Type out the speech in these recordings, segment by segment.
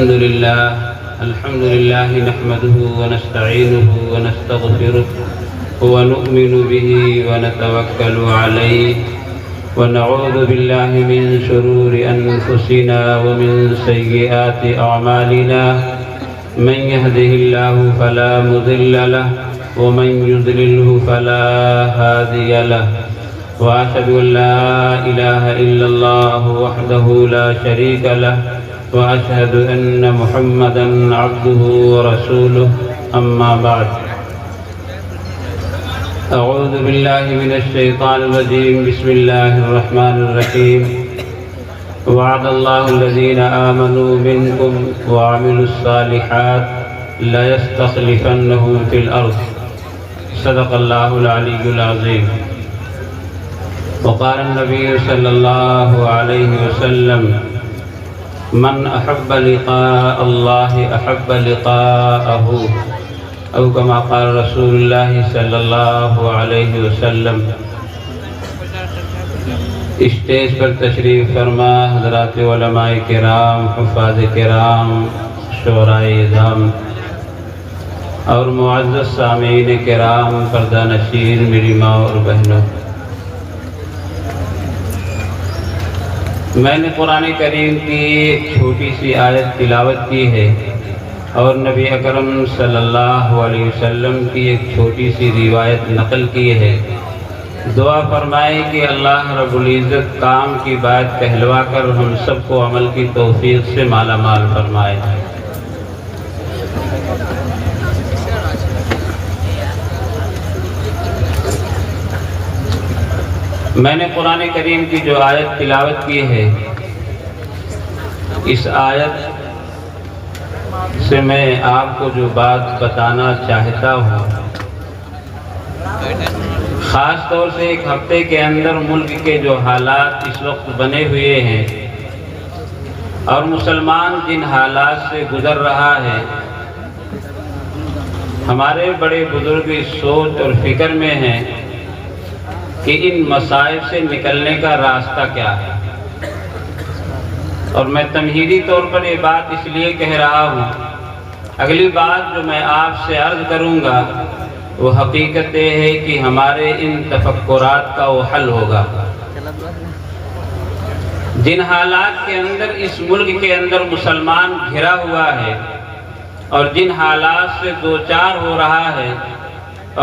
الحمد لله نحمده ونستعينه ونستغفره ونؤمن به ونتوكل عليه ونعوذ بالله من شرور أنفسنا ومن سيئات أعمالنا من يهده الله فلا مضل له ومن يضلله فلا هادي له وأشهد أن لا إله إلا الله وحده لا شريك له وأشهد أن محمدًا عبده ورسوله أما بعد أعوذ بالله من الشيطان الرجيم بسم الله الرحمن الرحيم وعد الله الذين آمنوا منكم وعملوا الصالحات ليستخلفنهم في الأرض صدق الله العلي العظيم وقال النبي صلى الله عليه وسلم من أحب لقاء الله أحب لقاءه أو كما قال رسول الله صلى الله عليه وسلم۔ اسٹیج پر تشریف فرما حضرات علماء کرام، حفاظ کرام، شعراء اعظام اور معزز سامعین کرام، پردہ نشین میری ماں اور بہنوں، میں نے قرآن کریم کی ایک چھوٹی سی آیت تلاوت کی ہے اور نبی اکرم صلی اللہ علیہ وسلم کی ایک چھوٹی سی روایت نقل کی ہے۔ دعا فرمائے کہ اللہ رب العزت کام کی بات کہلوا کر ہم سب کو عمل کی توفیق سے مالا مال فرمائے۔ میں نے قرآن کریم کی جو آیت تلاوت کی ہے، اس آیت سے میں آپ کو جو بات بتانا چاہتا ہوں، خاص طور سے ایک ہفتے کے اندر ملک کے جو حالات اس وقت بنے ہوئے ہیں اور مسلمان جن حالات سے گزر رہا ہے، ہمارے بڑے بزرگ اس سوچ اور فکر میں ہیں کہ ان مصائب سے نکلنے کا راستہ کیا ہے۔ اور میں تمہیدی طور پر یہ بات اس لیے کہہ رہا ہوں، اگلی بات جو میں آپ سے عرض کروں گا وہ حقیقت یہ ہے کہ ہمارے ان تفکرات کا وہ حل ہوگا۔ جن حالات کے اندر اس ملک کے اندر مسلمان گھرا ہوا ہے اور جن حالات سے دوچار ہو رہا ہے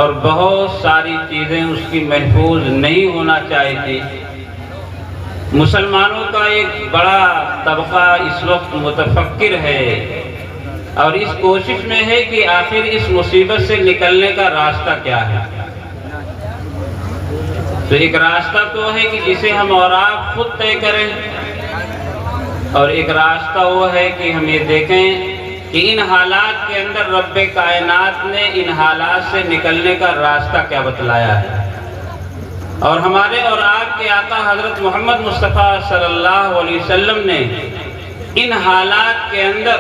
اور بہت ساری چیزیں اس کی محفوظ نہیں ہونا چاہتی، مسلمانوں کا ایک بڑا طبقہ اس وقت متفکر ہے اور اس کوشش میں ہے کہ آخر اس مصیبت سے نکلنے کا راستہ کیا ہے۔ تو ایک راستہ تو ہے کہ جسے ہم اور آپ خود طے کریں، اور ایک راستہ وہ ہے کہ ہم یہ دیکھیں کہ ان حالات کے اندر رب کائنات نے ان حالات سے نکلنے کا راستہ کیا بتلایا ہے۔ اور ہمارے اور آپ کے آقا حضرت محمد مصطفیٰ صلی اللہ علیہ وسلم نے ان حالات کے اندر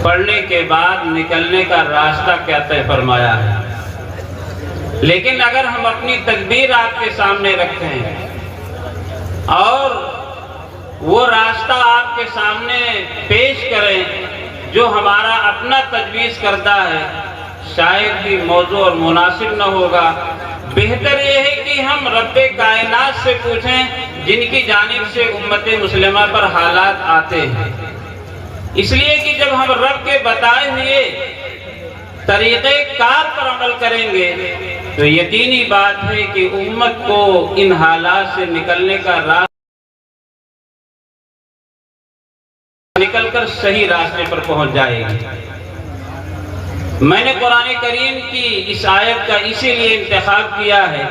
پڑھنے کے بعد نکلنے کا راستہ کیا طے فرمایا ہے۔ لیکن اگر ہم اپنی تدبیر آپ کے سامنے رکھیں اور وہ راستہ آپ کے سامنے پیش کریں جو ہمارا اپنا تجویز کرتا ہے، شاید بھی موضوع اور مناسب نہ ہوگا۔ بہتر یہ ہے کہ ہم رب کائنات سے پوچھیں جن کی جانب سے امت مسلمہ پر حالات آتے ہیں، اس لیے کہ جب ہم رب کے بتائے ہوئے طریقے کار پر عمل کریں گے تو یقینی بات ہے کہ امت کو ان حالات سے نکلنے کا راستہ نکل کر صحیح راستے پر پہنچ جائے گی۔ میں نے قرآن کریم کی اس آیت کا اسی لیے انتخاب کیا ہے،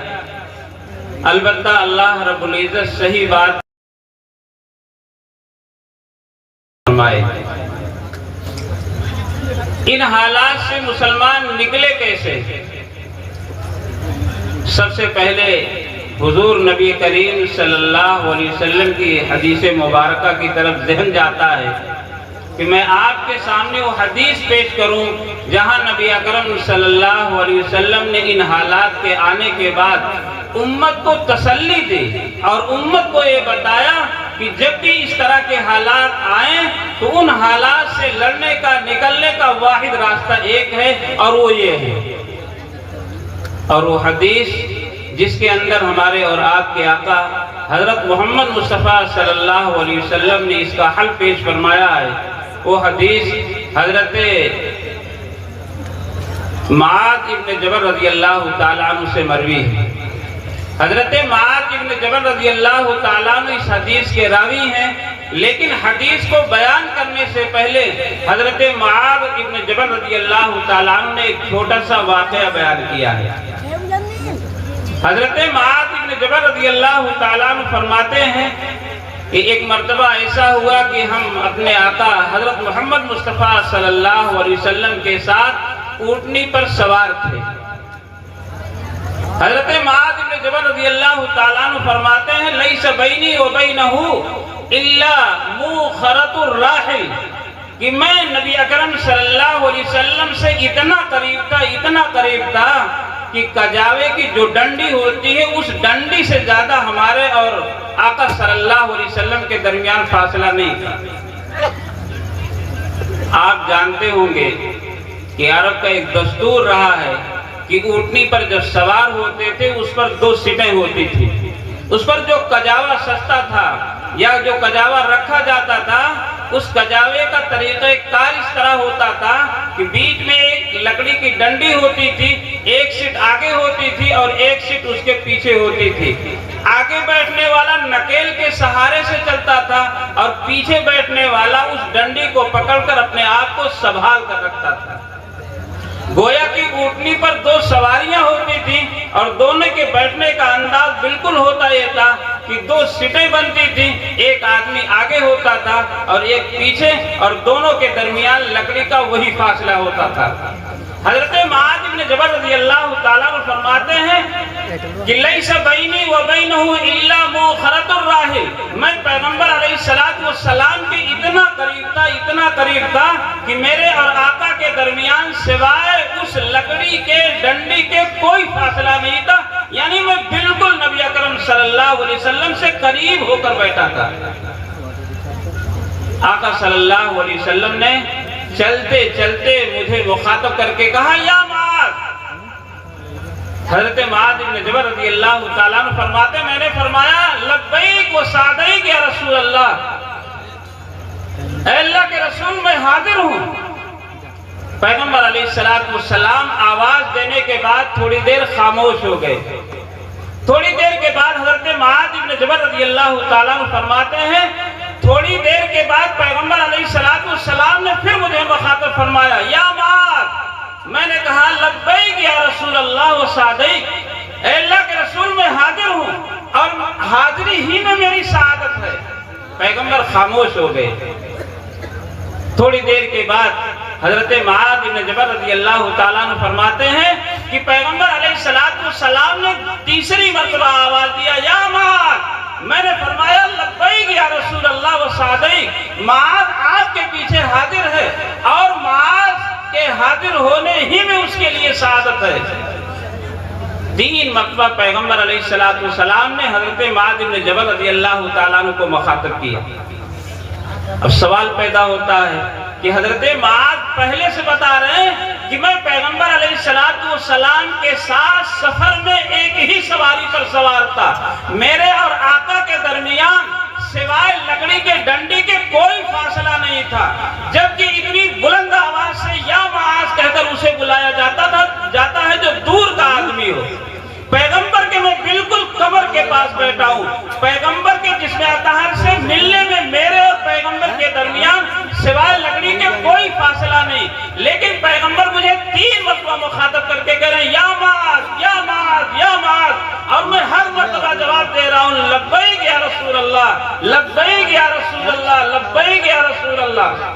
البتہ اللہ رب العزت صحیح بات فرمائے۔ ان حالات سے مسلمان نکلے کیسے؟ سب سے پہلے حضور نبی کریم صلی اللہ علیہ وسلم کی حدیث مبارکہ کی طرف ذہن جاتا ہے کہ میں آپ کے سامنے وہ حدیث پیش کروں جہاں نبی اکرم صلی اللہ علیہ وسلم نے ان حالات کے آنے کے بعد امت کو تسلی دی اور امت کو یہ بتایا کہ جب بھی اس طرح کے حالات آئیں تو حالات سے لڑنے کا نکلنے کا واحد راستہ ایک ہے اور وہ یہ ہے، اور وہ حدیث جس کے اندر ہمارے اور آپ کے آقا حضرت محمد مصطفیٰ صلی اللہ علیہ وسلم نے اس کا حل پیش فرمایا ہے، وہ حدیث حضرت معاذ ابن جبل رضی اللہ تعالیٰ عنہ سے مروی ہے۔ حضرت معاذ ابن جبل رضی اللہ تعالیٰ عنہ اس حدیث کے راوی ہیں، لیکن حدیث کو بیان کرنے سے پہلے حضرت معاذ ابن جبل رضی اللہ تعالیٰ عنہ نے ایک چھوٹا سا واقعہ بیان کیا ہے۔ حضرت معاذ ابن جبل رضی اللہ تعالیٰ عنہ فرماتے ہیں کہ ایک مرتبہ ایسا ہوا کہ ہم اپنے آقا حضرت محمد مصطفیٰ صلی اللہ علیہ وسلم کے ساتھ اونٹنی پر سوار تھے۔ حضرت معاذ بن جبل رضی اللہ تعالیٰ عنہ فرماتے ہیں لیس بینی و بینہ الا موخرۃ الراحل، کہ میں نبی اکرم صلی اللہ علیہ وسلم سے اتنا قریب تھا کہ کجاوے کی جو ڈنڈی ہوتی ہے اس ڈنڈی سے زیادہ ہمارے اور آقا صلی اللہ علیہ وسلم کے درمیان فاصلہ نہیں تھا۔ آپ جانتے ہوں گے کہ عرب کا ایک دستور رہا ہے کہ اونٹنی پر جب سوار ہوتے تھے اس پر 2 سیٹیں ہوتی تھی، اس پر جو کجاوا سستا تھا یا جو کجاوا رکھا جاتا تھا اس کجاوے کا طریقہ کار اس طرح ہوتا تھا کہ بیچ میں ایک لکڑی کی ڈنڈی ہوتی تھی، ایک سیٹ آگے ہوتی تھی اور ایک سیٹ اس کے پیچھے ہوتی تھی۔ آگے بیٹھنے والا نکیل کے سہارے سے چلتا تھا اور پیچھے بیٹھنے والا اس ڈنڈی کو پکڑ کر اپنے آپ کو سنبھال کر رکھتا تھا۔ گویا کی اونٹنی پر 2 سواریاں ہوتی تھیں اور دونوں کے بیٹھنے کا انداز بالکل ہوتا یہ تھا کہ 2 سیٹیں بنتی تھیں، ایک آدمی آگے ہوتا تھا اور ایک پیچھے، اور دونوں کے درمیان لکڑی کا وہی فاصلہ ہوتا تھا۔ حضرت معاذ بن جبل رضی اللہ تعالیٰ عنہ فرماتے ہیں کہ لیس بینی و بینہ الا موخرۃ الراحل، میں پیغمبر علیہ السلام کے اتنا قریب تھا کہ میرے اور آقا کے درمیان سوائے اس لکڑی کے ڈنڈی کے کوئی فاصلہ نہیں تھا، یعنی میں بالکل نبی اکرم صلی اللہ علیہ وسلم سے قریب ہو کر بیٹھا تھا۔ آقا صلی اللہ علیہ وسلم نے چلتے چلتے مجھے مخاطب کر کے کہا یا معاذ۔ حضرت معاذ بن جبل رضی اللہ تعالیٰ عنہ فرماتے میں نے فرمایا لبیک و سعدیک یا رسول اللہ، اے اللہ کے رسول میں حاضر ہوں۔ پیغمبر علیہ السلام آواز دینے کے بعد تھوڑی دیر خاموش ہو گئے۔ تھوڑی دیر کے بعد حضرت معاذ بن جبل رضی اللہ تعالیٰ عنہ فرماتے ہیں تھوڑی دیر کے بعد پیغمبر علیہ السلام نے پھر مجھے مخاطب فرمایا یا معاذ۔ میں نے کہا لبیک یا رسول اللہ و سعدیک، اے اللہ کے رسول میں حاضر ہوں اور حاضری ہی میں میری سعادت ہے۔ پیغمبر خاموش ہو گئے۔ تھوڑی دیر کے بعد حضرت معاذ بن جبل رضی اللہ تعالیٰ عنہ فرماتے ہیں کہ پیغمبر علیہ السلام نے تیسری مرتبہ آواز دیا یا معاذ۔ میں نے فرمایا لبیک یا رسول اللہ و سعدیک، معاذ آپ کے پیچھے حاضر ہے اور معاذ کے حاضر ہونے ہی میں اس کے لیے سعادت ہے۔ 3 مرتبہ پیغمبر علیہ السلام نے حضرت معاذ بن جبل رضی اللہ تعالیٰ عنہ کو مخاطب کیا۔ اب سوال پیدا ہوتا ہے کہ حضرت معاذ پہلے سے بتا رہے ہیں کہ میں پیغمبر علیہ السلام کے ساتھ سفر میں ایک ہی سواری پر سوار تھا، میرے اور آقا کے درمیان سوائے لکڑی کے ڈنڈی کے کوئی فاصلہ نہیں تھا، جبکہ اتنی بلند آواز سے یا معاذ کہہ کر اسے بلایا جاتا ہے جو دور کا آدمی ہو۔ پیغمبر کے میں بالکل قبر کے پاس بیٹھا ہوں، پیغمبر کے جسم اطہر سے ملنے میں میرے اور پیغمبر کے درمیان سوائے لکڑی کے کوئی فاصلہ نہیں، لیکن پیغمبر مجھے 3 مرتبہ مخاطب کر کے کہہ رہے ہیں یا معاذ یا معاذ یا معاذ، اور میں ہر مرتبہ جواب دے رہا ہوں لبیک یا رسول اللہ، لبیک یا رسول اللہ، لبیک یا رسول اللہ۔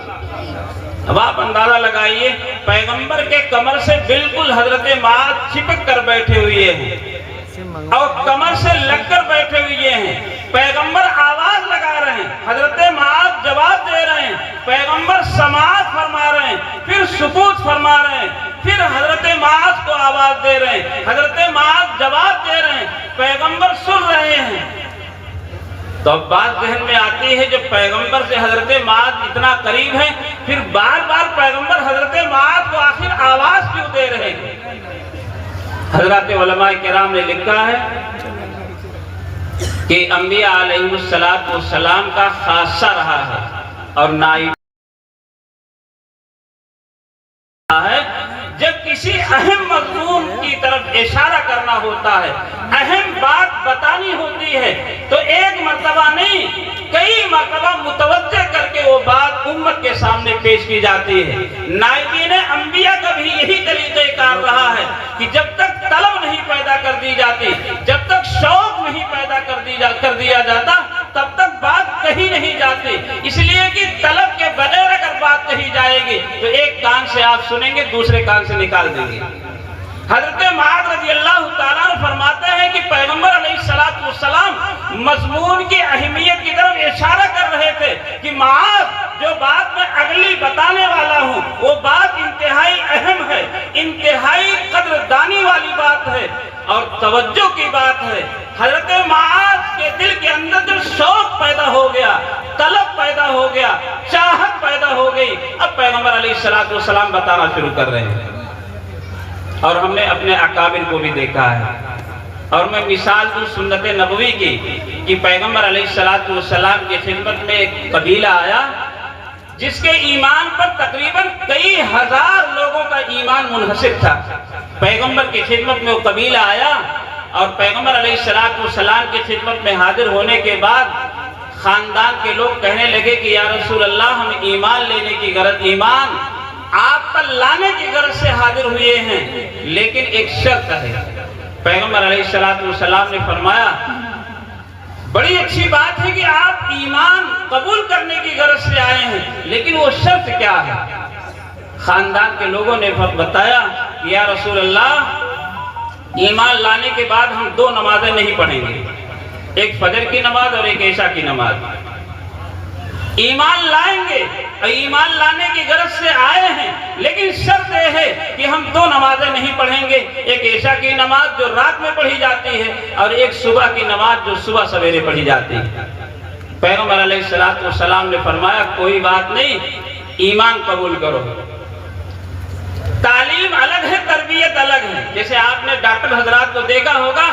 اب آپ اندازہ لگائیے پیغمبر کے کمر سے بالکل حضرت معاذ چپک کر بیٹھے ہوئے ہیں اور کمر سے لگ کر بیٹھے ہوئے ہیں۔ پیغمبر آواز لگا رہے ہیں، حضرت معاذ جواب دے رہے ہیں، پیغمبر سماعت فرما رہے ہیں، پھر سکوت فرما رہے ہیں، پھر حضرت معاذ کو آواز دے رہے ہیں، حضرت معاذ جواب دے رہے ہیں، پیغمبر سن رہے ہیں۔ تو اب بات ذہن میں آتی ہے جب پیغمبر سے حضرت معاذ اتنا قریب ہے، پھر بار بار پیغمبر حضرت معاذ کو آخر آواز کیوں دے رہے ہیں؟ حضرات علماء کرام نے لکھا ہے کہ انبیاء علیہ السلام کا خاصہ رہا ہے اور نائب ہے، جب کسی اہم مضمون کی طرف اشارہ کرنا ہوتا ہے، اہم بات بتانی ہوتی ہے، تو ایک مرتبہ نہیں کئی مرتبہ متوجہ کر کے وہ بات امت کے سامنے پیش کی جاتی ہے۔ نائبین انبیاء کا بھی یہی طریقہ کار رہا ہے کہ جب تک طلب نہیں پیدا کر دی جاتی، جب تک شوق نہیں پیدا کر دیا جاتا، تب تک بات کہیں نہیں جاتی، اس لیے کہ طلب کے بغیر اگر بات کہی جائے گی تو ایک کان سے آپ سنیں گے، دوسرے کان سے نکال دیں گے۔ حضرت معاذ رضی اللہ تعالیٰ عنہ فرماتے ہیں کہ پیغمبر علیہ السلام مضمون کی اہمیت کی طرف اشارہ کر رہے تھے کہ معاذ، جو بات میں اگلی بتانے والا ہوں وہ بات انتہائی اہم ہے، انتہائی قدردانی والی بات ہے اور توجہ کی بات ہے۔ حضرت معاذ کے دل کے اندر جو شوق پیدا ہو گیا، طلب پیدا ہو گیا، چاہت پیدا ہو گئی، اب پیغمبر علیہ السلام بتانا شروع کر رہے ہیں۔ اور ہم نے اپنے اکابر کو بھی دیکھا ہے، اور میں مثال دوں سنت نبوی کی کہ پیغمبر علیہ السلام کی خدمت میں ایک قبیلہ آیا جس کے ایمان پر تقریباً کئی ہزار لوگوں کا ایمان منحصر تھا۔ پیغمبر کی خدمت میں وہ قبیلہ آیا اور پیغمبر علیہ السلام کی خدمت میں حاضر ہونے کے بعد خاندان کے لوگ کہنے لگے کہ یا رسول اللہ، ہم ایمان لینے کی غرض، ایمان آپ پر لانے کی غرض سے حاضر ہوئے ہیں، لیکن ایک شرط ہے۔ پیغمبر علیہ السلام نے فرمایا بڑی اچھی بات ہے کہ آپ ایمان قبول کرنے کی غرض سے آئے ہیں، لیکن وہ شرط کیا ہے؟ خاندان کے لوگوں نے بتایا یا رسول اللہ، ایمان لانے کے بعد ہم دو نمازیں نہیں پڑھیں گے، ایک فجر کی نماز اور ایک عشاء کی نماز۔ ایمان لائیں گے اور ایمان لانے کی غرض سے آئے ہیں، لیکن شرط یہ ہے کہ ہم دو نمازیں نہیں پڑھیں گے، ایک عشاء کی نماز جو رات میں پڑھی جاتی ہے اور ایک صبح کی نماز جو صبح سویرے پڑھی جاتی ہے۔ پیغمبر علیہ السلام نے فرمایا کوئی بات نہیں، ایمان قبول کرو۔ تعلیم الگ ہے، تربیت الگ ہے۔ جیسے آپ نے ڈاکٹر حضرات کو دیکھا ہوگا،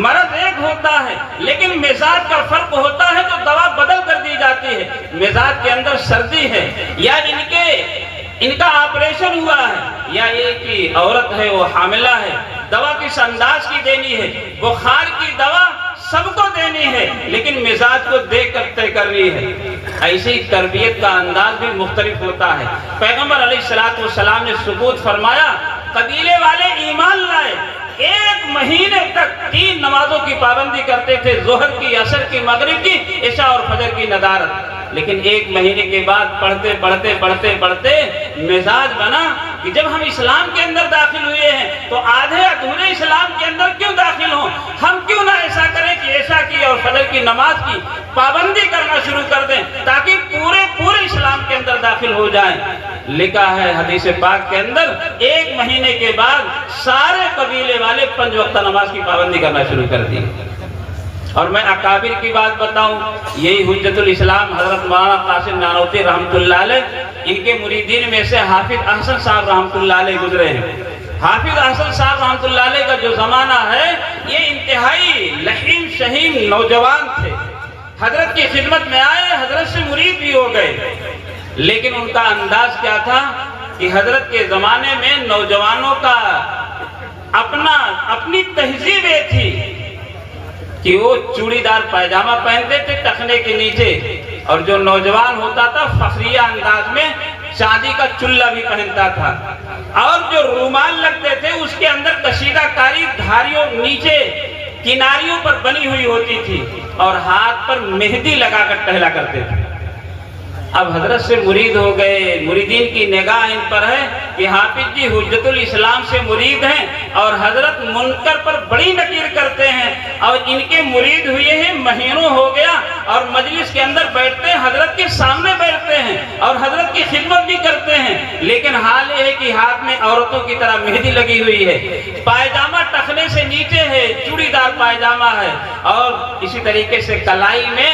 مرض ایک ہوتا ہے لیکن مزاج کا فرق ہوتا ہے تو دوا بدل کر دی جاتی ہے۔ مزاج کے اندر سردی ہے، یا ان کا آپریشن ہوا ہے، یا یہ کہ عورت ہے وہ حاملہ ہے، دوا کس انداز کی دینی ہے، بخار کی دوا سب کو دینی ہے لیکن مزاج کو دیکھ کر طے کرنی ہے۔ ایسی تربیت کا انداز بھی مختلف ہوتا ہے۔ پیغمبر علیہ السلام نے ثبوت فرمایا، قبیلے والے ایمان لائے، ایک مہینے تک 3 نمازوں کی پابندی کرتے تھے، ظہر کی، عصر کی، مغرب کی، عشاء اور فجر کی ندارت، لیکن ایک مہینے کے بعد پڑھتے مزاج بنا کہ جب ہم اسلام کے اندر داخل ہوئے ہیں تو آدھے ادھورے اسلام کے اندر کیوں داخل ہوں، ہم کیوں نہ ایسا کریں کہ عشاء کی اور فجر کی نماز کی پابندی کرنا شروع کر دیں تاکہ پورے اسلام کے اندر داخل ہو جائیں۔ لکھا ہے حدیث پاک کے اندر، ایک مہینے کے بعد سارے قبیلے والے 5 وقت نماز کی پابندی کرنا شروع کر دی۔ اور میں اکابر کی بات بتاؤں، یہی حجت الاسلام حضرت مولانا قاسم نانوتوی رحمۃ اللہ علیہ، ان کے مریدین میں سے حافظ احسن صاحب رحمۃ اللہ علیہ گزرے ہیں۔ حافظ احسن صاحب رحمۃ اللہ علیہ کا جو زمانہ ہے یہ انتہائی لحیم شہیم نوجوان تھے، حضرت کی خدمت میں آئے، حضرت سے مرید بھی ہو گئے، لیکن ان کا انداز کیا تھا کہ حضرت کے زمانے میں نوجوانوں کا اپنی تہذیب یہ تھی کہ وہ چوڑی دار پائجامہ پہنتے تھے ٹخنے کے نیچے، اور جو نوجوان ہوتا تھا فخریہ انداز میں چاندی کا چلہ بھی پہنتا تھا، اور جو رومال لگتے تھے اس کے اندر کشیدہ کاری دھاریوں نیچے کناریوں پر بنی ہوئی ہوتی تھی، اور ہاتھ پر مہندی لگا کر ٹہلا کرتے تھے۔ اب حضرت سے مرید ہو گئے، مریدین کی نگاہ ان پر ہے کہ حافظ جی حجت الاسلام سے مرید ہیں اور حضرت منکر پر بڑی نکیر کرتے ہیں، اور ان کے مرید ہوئے ہیں مہینوں ہو گیا، اور مجلس کے اندر بیٹھتے ہیں، حضرت کے سامنے بیٹھتے ہیں اور حضرت کی خدمت بھی کرتے ہیں، لیکن حال یہ ہے کہ ہاتھ میں عورتوں کی طرح مہندی لگی ہوئی ہے، پائجامہ ٹخنے سے نیچے ہے، چوڑی دار پائجامہ ہے، اور اسی طریقے سے کلائی میں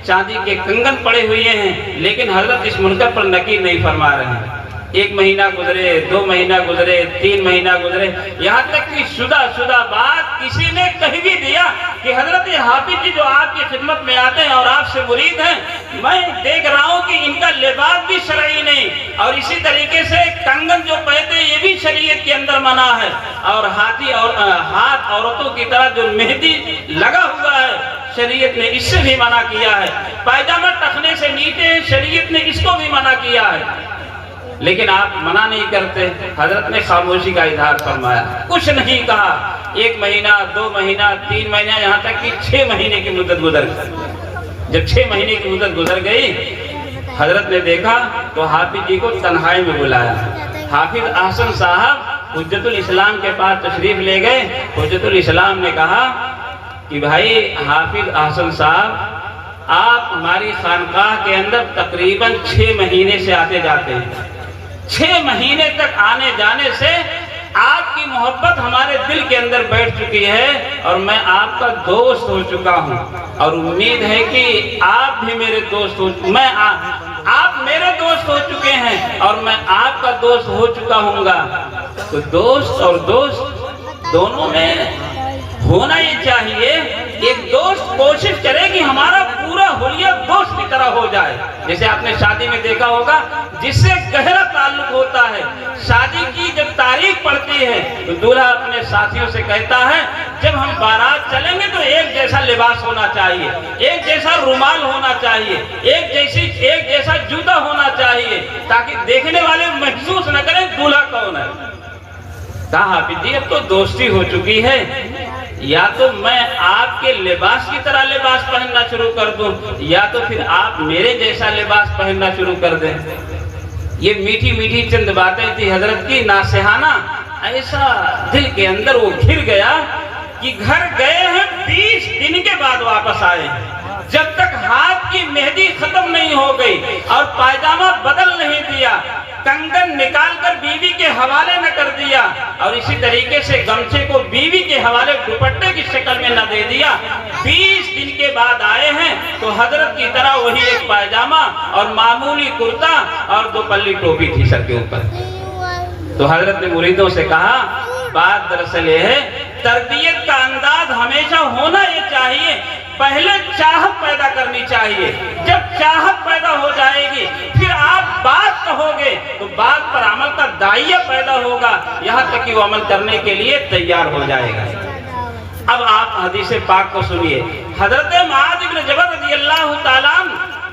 چاندی کے کنگن پڑے ہوئے ہیں، لیکن حضرت اس منکر پر نکیر نہیں فرما رہے ہیں۔ 1 مہینہ گزرے، 2 مہینہ گزرے، 3 مہینہ گزرے، یہاں تک کہ شدہ بات کسی نے کہہ بھی دیا کہ حضرت حافظ جی جو آپ کی خدمت میں آتے ہیں اور آپ سے مرید ہیں، میں دیکھ رہا ہوں کہ ان کا لباس بھی شرعی نہیں، اور اسی طریقے سے کنگن جو پہنتے ہیں یہ بھی شریعت کے اندر منع ہے، اور ہاتھ عورتوں کی طرح جو مہندی لگا ہوا ہے شریعت نے اس سے بھی منع کیا ہے، پائجامہ ٹخنے سے نیچے شریعت نے اس کو بھی منع کیا ہے، لیکن آپ منع نہیں کرتے۔ حضرت نے خاموشی کا اظہار فرمایا، کچھ نہیں کہا۔ 1 مہینہ، 2 مہینہ، 3 مہینہ، یہاں تک کہ 6 مہینے کی مدت گزر گئی۔ جب 6 مہینے کی مدت گزر گئی، حضرت نے دیکھا تو حافظ جی کو تنہائی میں بلایا۔ حافظ احسن صاحب حجت الاسلام کے پاس تشریف لے گئے۔ حجت الاسلام نے کہا کہ بھائی حافظ احسن صاحب، آپ ہماری خانقاہ کے اندر تقریباً 6 مہینے سے آتے جاتے ہیں، 6 مہینے تک آنے جانے سے آپ کی محبت ہمارے دل کے اندر بیٹھ چکی ہے، اور میں آپ کا دوست ہو چکا ہوں، اور امید ہے کہ آپ بھی میرے دوست ہو، آپ میرے دوست ہو چکے ہیں اور میں آپ کا دوست ہو چکا ہوں گا۔ تو دوست اور دوست دونوں میں ہونا یہ چاہیے، ایک دوست کوشش کرے کہ ہمارا پورا حلیہ دوست کی طرح ہو جائے، جیسے آپ نے شادی میں دیکھا ہوگا جس سے گہرا تعلق ہوتا ہے۔ شادی کی جب تاریخ پڑتی ہے تو دولہا اپنے ساتھیوں سے کہتا ہے جب ہم بارات چلیں گے تو ایک جیسا لباس ہونا چاہیے، ایک جیسا رومال ہونا چاہیے، ایک جیسا جوتا ہونا چاہیے، تاکہ دیکھنے والے محسوس نہ کریں دولہا کون ہے۔ کہا حافظ جی اب تو دوستی ہو چکی ہے، یا تو میں آپ کے لباس کی طرح لباس پہننا شروع کر دوں، یا تو پھر آپ میرے جیسا لباس پہننا شروع کر دیں۔ یہ میٹھی میٹھی چند باتیں تھی حضرت کی ناصحانہ، ایسا دل کے اندر وہ گھر گیا کہ گھر گئے ہیں 20 دن کے بعد واپس آئے ہیں، جب تک ہاتھ کی مہندی ختم نہیں ہو گئی اور پائجامہ بدل نہیں دیا، کنگن نکال کر بیوی کے حوالے نہ کر دیا، اور اسی طریقے سے گمچے کو بیوی کے حوالے دوپٹے کی شکل میں نہ دے دیا۔ 20 دن کے بعد آئے ہیں تو حضرت کی طرح وہی ایک پائجامہ اور معمولی کرتا اور 2 پلی ٹوپی تھی سر کے اوپر۔ تو حضرت نے مریدوں سے کہا بات دراصل یہ ہے، تربیت کا انداز ہمیشہ ہونا یہ چاہیے، پہلے چاہت پیدا کرنی چاہیے، جب چاہت پیدا ہو جائے گی پھر آپ بات کہو گے تو بات پر عمل کا داعیہ پیدا ہوگا، یہاں تک کہ وہ عمل کرنے کے لیے تیار ہو جائے گا۔ اب آپ حدیث پاک کو سنیے۔ حضرت معاذ بن جبل رضی اللہ تعالیٰ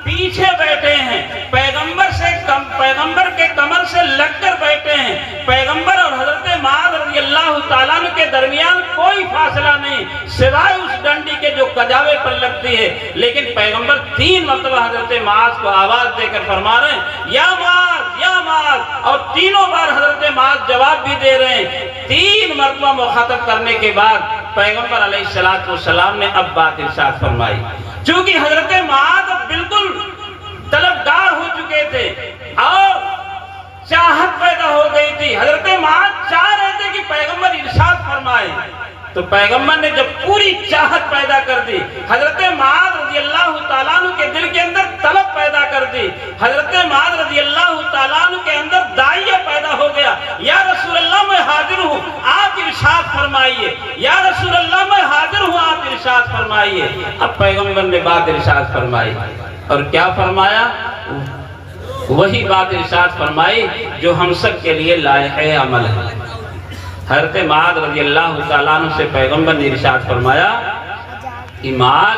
پیچھے بیٹھے ہیں، پیغمبر کے کمر سے لگ کر بیٹھے ہیں، پیغمبر اور حضرت معاذ رضی اللہ تعالیٰ کے درمیان کوئی فاصلہ نہیں سوائے اس ڈنڈی کے جو کجاوے پر لگتی ہے، لیکن پیغمبر 3 مرتبہ حضرت معاذ کو آواز دے کر فرما رہے ہیں یا معاذ یا معاذ، اور تینوں بار حضرت معاذ جواب بھی دے رہے ہیں۔ 3 مرتبہ مخاطب کرنے کے بعد پیغمبر علیہ السلام نے اب بات ارشاد فرمائی، چونکہ حضرت معاذ بالکل طلبگار ہو چکے تھے اور چاہت پیدا ہو گئی تھی، حضرت معاذ چاہ رہے تھے کہ پیغمبر ارشاد فرمائے، تو پیغمبر نے جب پوری چاہت پیدا کر دی، حضرت معاذ رضی اللہ تعالیٰ عنہ کے دل کے اندر طلب پیدا کر دی، حضرت معاذ رضی اللہ تعالیٰ عنہ کے اندر داعیہ پیدا ہو گیا، یا رسول اللہ میں حاضر ہوں آپ ارشاد فرمائیے، یا رسول اللہ میں حاضر ہوں آپ ارشاد فرمائیے۔ اب پیغمبر نے بات ارشاد فرمائی، اور کیا فرمایا؟ وہی بات ارشاد فرمائی جو ہم سب کے لیے لائق عمل ہے۔ حضرت معاذ رضی اللہ تعالیٰ عنہ سے پیغمبر نے ارشاد فرمایا کہ معاذ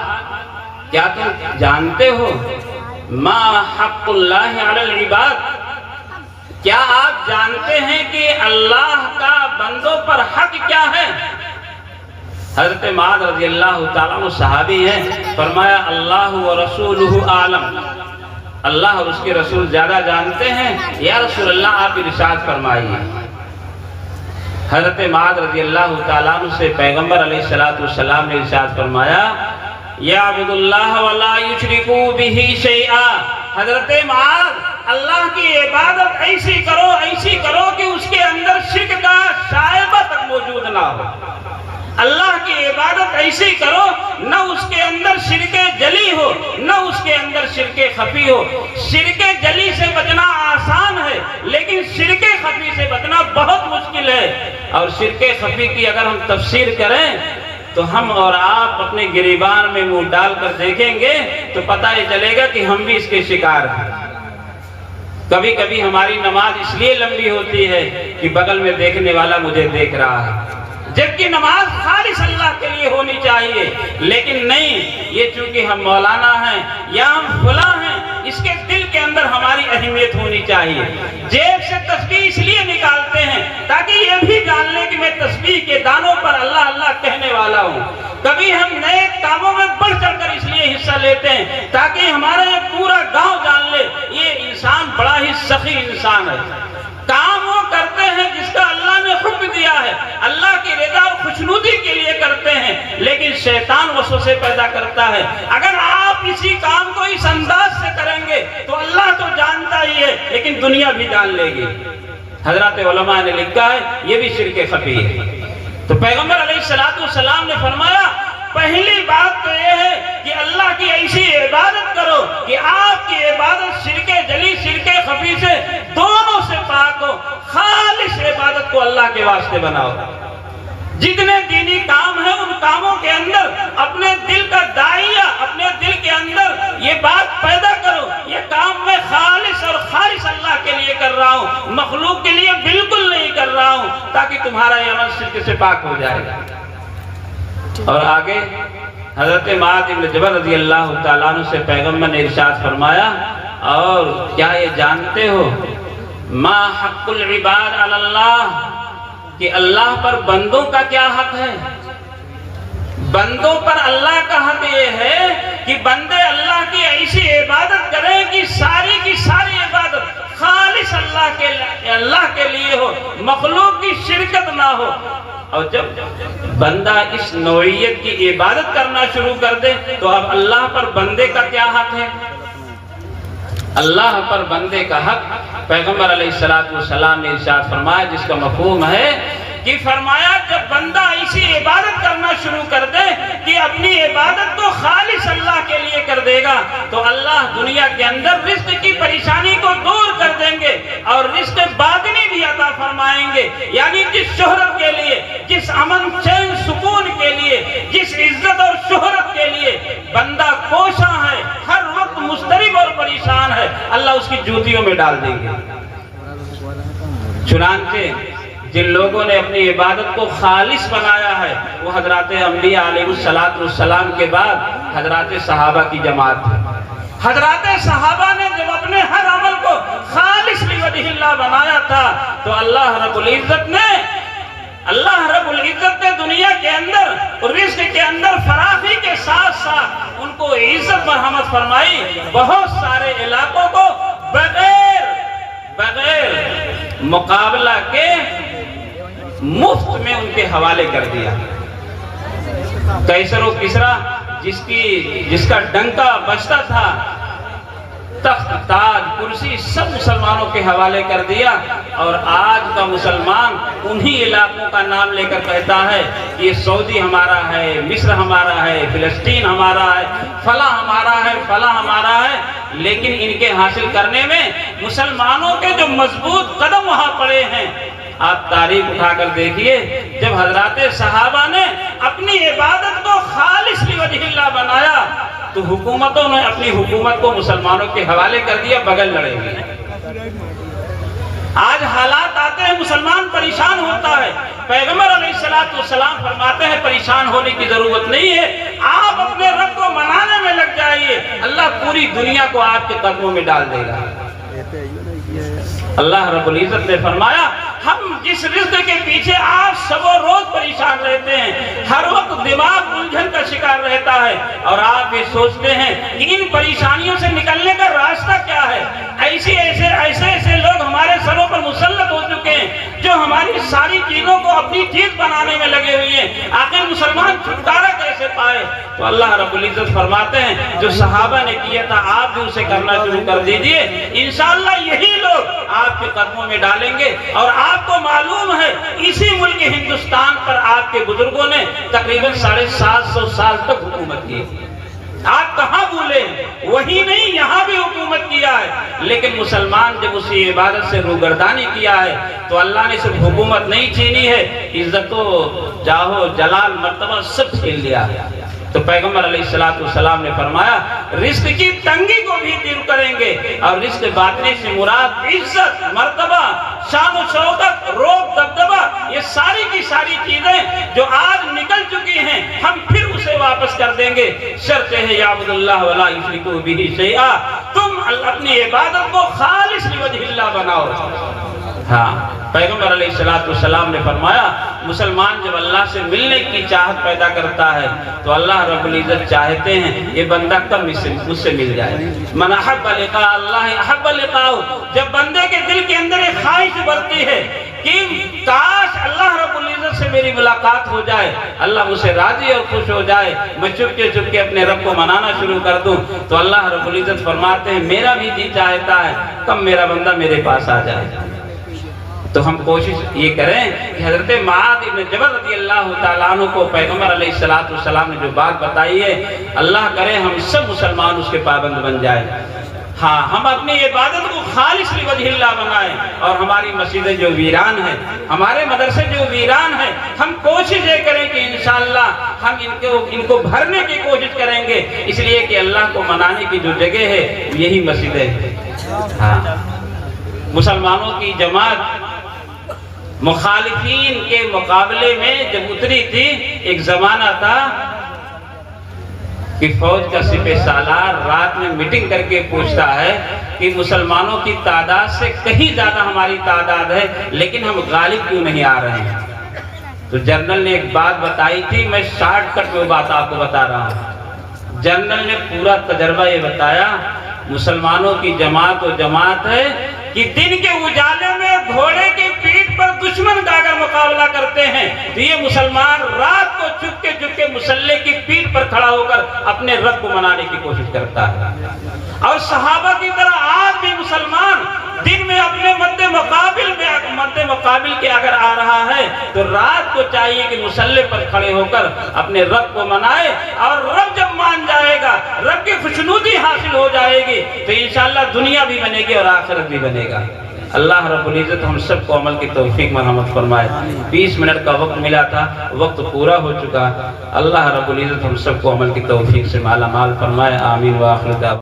کیا تم جانتے ہو ما حق اللہ علی العباد، کیا آپ جانتے ہیں کہ اللہ کا بندوں پر حق کیا ہے؟ حضرت معاذ رضی اللہ تعالیٰ عنہ صحابی ہیں، فرمایا اللہ و رسولہ عالم، اللہ اور اس کے رسول زیادہ جانتے ہیں، یا رسول اللہ آپ ارشاد فرمائیے۔ حضرت معاذ رضی اللہ تعالیٰ عنہ سے پیغمبر علیہ السلام نے ارشاد فرمایا، یعبد اللہ ولا یشرکوا بہ شیئا۔ حضرت معاذ، اللہ کی عبادت ایسی کرو کہ اس کے اندر شرک کا شائبہ تک موجود نہ ہو۔ اللہ کی عبادت ایسی کرو، نہ اس کے اندر شرک جلی ہو، نہ اس کے اندر شرک خفی ہو۔ شرک جلی سے بچنا آسان ہے، لیکن شرک خفی سے بچنا بہت مشکل ہے۔ اور شرک خفی کی اگر ہم تفسیر کریں تو ہم اور آپ اپنے گریبان میں منہ ڈال کر دیکھیں گے تو پتہ ہی چلے گا کہ ہم بھی اس کے شکار ہیں۔ کبھی کبھی ہماری نماز اس لیے لمبی ہوتی ہے کہ بغل میں دیکھنے والا مجھے دیکھ رہا ہے، جبکہ نماز خالص اللہ کے لیے ہونی چاہیے، لیکن نہیں، یہ چونکہ ہم مولانا ہیں یا ہم فلاں ہیں، اس کے دل کے اندر ہماری اہمیت ہونی چاہیے۔ جیب سے تسبیح اس لیے نکالتے ہیں تاکہ یہ بھی جان لیں کہ میں تسبیح کے دانوں پر اللہ اللہ کہنے والا ہوں۔ کبھی ہم نئے کاموں میں بڑھ چڑھ کر اس لیے حصہ لیتے ہیں تاکہ ہمارا یہ پورا گاؤں جان لے یہ انسان بڑا ہی سخی انسان ہے۔ کام وہ کرتے ہیں جس کا اللہ نے حکم دیا ہے، اللہ کی رضا اور خوشنودی کے لیے کرتے ہیں، لیکن شیطان وسوسے پیدا کرتا ہے۔ اگر آپ اسی کام کو اس انداز سے کریں گے تو اللہ تو جانتا ہی ہے، لیکن دنیا بھی جان لے گی۔ حضرات علماء نے لکھا ہے یہ بھی شرک خفی ہے۔ تو پیغمبر علیہ السلام نے فرمایا پہلی بات تو یہ ہے کہ اللہ کی ایسی عبادت کرو کہ آپ کی عبادت شرک جلی شرک خفی سے دونوں سے پاک ہو، خالص عبادت کو اللہ کے واسطے بناؤ۔ جتنے دینی کام ہیں ان کاموں کے اندر اپنے دل کا داعیہ، اپنے دل کے اندر یہ بات پیدا کرو، یہ کام میں خالص اور خالص اللہ کے لیے کر رہا ہوں، مخلوق کے لیے بالکل نہیں کر رہا ہوں، تاکہ تمہارا یہ عمل شرک سے پاک ہو جائے۔ اور آگے حضرت معاذ بن جبل رضی اللہ تعالیٰ عنہ سے پیغمبر نے ارشاد فرمایا، اور کیا یہ جانتے ہو ما حق العباد علی اللہ، کہ اللہ پر بندوں کا کیا حق ہے؟ بندوں پر اللہ کا حق یہ ہے کہ بندے اللہ کی ایسی عبادت کریں کہ ساری کی ساری عبادت خالص اللہ کے لیے ہو، مخلوق کی شرکت نہ ہو۔ اور جب بندہ اس نوعیت کی عبادت کرنا شروع کر دے تو اب اللہ پر بندے کا کیا حق ہے؟ اللہ پر بندے کا حق پیغمبر علیہ السلام نے ارشاد فرمایا، جس کا مفہوم ہے کہ فرمایا جب بندہ ایسی عبادت کرنا شروع کر دے کہ اپنی عبادت کو خالص اللہ کے لیے کر دے گا تو اللہ دنیا کے اندر رزق کی پریشانی کو دور کر دیں گے اور رزق باطنی بھی عطا فرمائیں گے۔ یعنی جس شہرت کے لیے، جس امن چین سکون کے لیے، جس عزت اور شہرت کے لیے بندہ کوشاں ہے، ہر وقت مضطرب اور پریشان ہے، اللہ اس کی جوتیوں میں ڈال دیں گے۔ چنانچہ جن لوگوں نے اپنی عبادت کو خالص بنایا ہے وہ حضرات انبیاء علیہ السلام کے بعد حضرات صحابہ کی جماعت ہے۔ حضرات صحابہ نے جب اپنے ہر عمل کو خالص لوجہ اللہ بنایا تھا تو اللہ رب العزت نے دنیا کے اندر رزق کے اندر فراخی کے ساتھ ساتھ ان کو عزت مرحمت فرمائی، بہت سارے علاقوں کو بغیر مقابلہ کے مفت میں ان کے حوالے کر دیا۔ قیصر و کسریٰ جس کا ڈنکا بجتا تھا، تخت تاج کرسی سب مسلمانوں کے حوالے کر دیا، اور آج کا مسلمان انہی علاقوں کا نام لے کر کہتا ہے کہ یہ سعودی ہمارا ہے، مصر ہمارا ہے، فلسطین ہمارا ہے، فلاں ہمارا ہے، فلاں ہمارا ہے، لیکن ان کے حاصل کرنے میں مسلمانوں کے جو مضبوط قدم وہاں پڑے ہیں۔ آپ تاریخ اٹھا کر دیکھیے، جب حضرات صحابہ نے اپنی عبادت کو خالص لوجہ اللہ بنایا تو حکومتوں نے اپنی حکومت کو مسلمانوں کے حوالے کر دیا، بغل لڑیں گے۔ آج حالات آتے ہیں مسلمان پریشان ہوتا ہے، پیغمبر علیہ السلام فرماتے ہیں پریشان ہونے کی ضرورت نہیں ہے، آپ اپنے رب کو منانے میں لگ جائیے، اللہ پوری دنیا کو آپ کے قدموں میں ڈال دے گا۔ اللہ رب العزت نے فرمایا ہم جس رزق کے پیچھے آپ سب روز پریشان رہتے ہیں، ہر وقت دماغ الجھن کا شکار رہتا ہے، اور آپ یہ سوچتے ہیں کہ ان پریشانیوں سے نکلنے کا راستہ کیا ہے۔ ایسے لوگ ہمارے سروں پر مسلط ہو چکے ہیں جو ہماری ساری چیزوں کو اپنی چیز بنانے میں لگے ہوئے ہیں، آخر مسلمان چھٹکارا کیسے پائے؟ تو اللہ رب العزت فرماتے ہیں جو صحابہ نے کیا تھا آپ بھی اسے کرنا شروع کر دیجئے، انشاءاللہ یہی لوگ آپ کے قدموں میں ڈالیں گے۔ اور آپ کو معلوم ہے اسی ملک ہندوستان پر آپ کے بزرگوں نے تقریباً 750 سال تک حکومت کی۔ آپ کہاں بھولے؟ وہی نہیں، یہاں بھی حکومت کیا ہے، لیکن مسلمان جب اسی عبادت سے روگردانی کیا ہے تو اللہ نے صرف حکومت نہیں چھینی ہے، عزت و جاہ و جلال مرتبہ سب چھین لیا۔ تو پیغمبر علیہ السلام نے فرمایا رزق کی تنگی کو بھی دور کریں گے، اور رزق باطنی سے مراد عزت، مرتبہ، شان و شوکت، روب، دبدبہ، یہ ساری کی ساری چیزیں جو آج نکل چکی ہیں ہم پھر اسے واپس کر دیں گے۔ شرط ہے یعبد اللہ ولا یشرکوا بہ شیئا، تم اپنی عبادت کو خالص لوجہ اللہ بناؤ۔ ہاں، پیغمبر علیہ السلام نے فرمایا مسلمان جب اللہ سے ملنے کی چاہت پیدا کرتا ہے تو اللہ رب العزت چاہتے ہیں یہ بندہ کب مجھ سے مل جائے۔ من احب لقاء اللہ احب لقاءہ، جب بندے کے دل کے اندر ایک خواہش بڑھتی ہے کہ کاش اللہ رب العزت سے میری ملاقات ہو جائے، اللہ مجھ سے راضی اور خوش ہو جائے، میں چپ کے اپنے رب کو منانا شروع کر دوں، تو اللہ رب العزت فرماتے ہیں میرا بھی جی چاہتا ہے کب میرا بندہ میرے پاس آ جائے۔ تو ہم کوشش یہ کریں کہ حضرت معاذ بن جبل رضی اللہ تعالیٰ عنہ کو پیغمبر علیہ السلام نے جو بات بتائی ہے، اللہ کرے ہم سب مسلمان اس کے پابند بن جائیں۔ ہاں، ہم اپنی عبادت کو خالص لوجہ اللہ بنائیں، اور ہماری مسجدیں جو ویران ہیں، ہمارے مدرسے جو ویران ہیں، ہم کوشش یہ کریں کہ انشاءاللہ ہم ان کو بھرنے کی کوشش کریں گے، اس لیے کہ اللہ کو منانے کی جو جگہ ہے یہی مسجدیں ہیں۔ ہاں، مسلمانوں کی جماعت مخالفین کے مقابلے میں جب اتری تھی، ایک زمانہ تھا کہ فوج کا سپہ سالار رات میں میٹنگ کر کے پوچھتا ہے کہ مسلمانوں کی تعداد سے کہیں زیادہ ہماری تعداد ہے لیکن ہم غالب کیوں نہیں آ رہے ہیں؟ تو جنرل نے ایک بات بتائی تھی، میں شارٹ کٹ میں بات آپ کو بتا رہا ہوں۔ جنرل نے پورا تجربہ یہ بتایا مسلمانوں کی جماعت و جماعت ہے کہ دن کے اجالے میں گھوڑے کی پیٹھ پر دشمن کا اگر مقابلہ کرتے ہیں تو یہ مسلمان رات کو چپ کے مسلح کی پیٹھ پر کھڑا ہو کر اپنے رب کو منانے کی کوشش کرتا ہے۔ اور صحابہ کی طرح آج بھی مسلمان دن میں اپنے مد مقابل کے اگر آ رہا ہے تو رات کو چاہیے کہ مسلح پر کھڑے ہو کر اپنے رب کو منائے، اور رب جب مان جائے گا، رب کی خوشنودی حاصل ہو جائے گی تو انشاءاللہ دنیا بھی بنے گی اور آخرت بھی بنے گا۔ اللہ رب العزت ہم سب کو عمل کی توفیق مرحمت فرمائے۔ 20 منٹ کا وقت ملا تھا، وقت پورا ہو چکا۔ اللہ رب العزت ہم سب کو عمل کی توفیق سے مالا مال فرمائے۔ آمین و آخر دعوانا۔